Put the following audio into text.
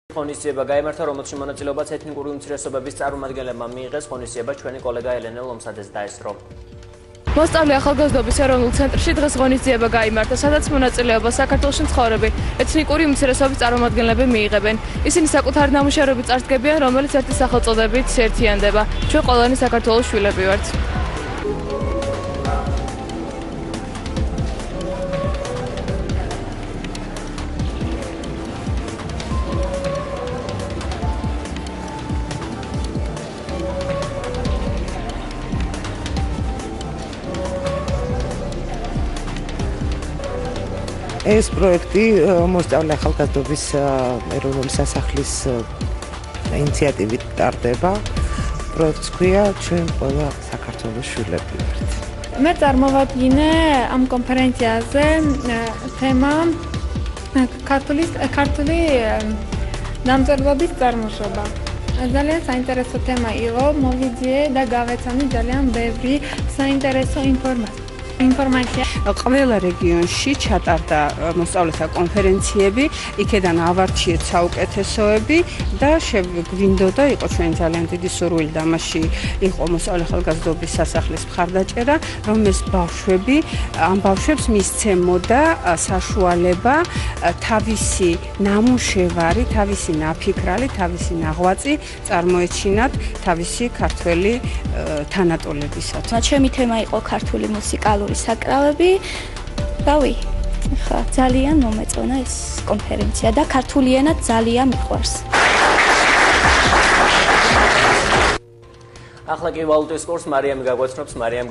ღონისძიება გაიმართა, რომელშიც მონაწილეობას ეთნიკური უმცირესობების წარმომადგენლებმა მიიღეს. ღონისძიება ჩვენი კოლეგა ელენე ლომსაძეს დაესწრო. მოსწავლე ახალგაზრდობის ეროვნულ ცენტრში დღეს ღონისძიება გაიმართა, სადაც მონაწილეობას საქართველოში მცხოვრები ეთნიკური უმცირესობის წარმომადგენლები მიიღებენ. ისინი საკუთარი ნამუშევრებით წარსდგებიან, რომელიც ერთი სახელწოდებით ერთიანდება. ჩვენ ყველანი საქართველოს შვილები ვართ. ეს პროექტი მოსწავლე ახალგაზრდობის ეროვნული სასახლის ინიციატივით ტარდება. პროექტს ქვია ჩვენ ყველა საქართველოს შვილები ვართ. მე წარმოვადგინე ამ კონფერენციაზე თემა ქართული დამწერლობის წარმოშობა. ძალიან საინტერესო თემა იყო, მოვიძიე და გავეცანი ძალიან ბევრი საინტერესო ინფორმაცია. ყველა რეგიონში ჩატარდა მოსწავლეთა კონფერენციები, იქედან ავარჩიეთ საუკეთესოები და გვინდოდა, იყო ჩვენ ძალიან დიდი სურვილი და მასში იყო მოსწავლე ახალგაზრდობის სასახლის მხარდაჭერა, რომ ეს ბავშვები, ამ ბავშვებს მისცემოდა საშუალება თავისი ნამუშევარი, თავისი ნაფიქრალი, თავისი ნაღვაწი წარმოეჩინათ თავისი ქართველი თანატოლებისათვის. ჩემი თემა იყო ქართული მუსიკალური საკრავები. რავი, ხა ძალიან მომეწონა ეს კონფერენცია და ქართული ენა ძალიან მიყვარს. ახლა კი ვალუტის კურსს მარიამი გაგვეცნობს. მარიამ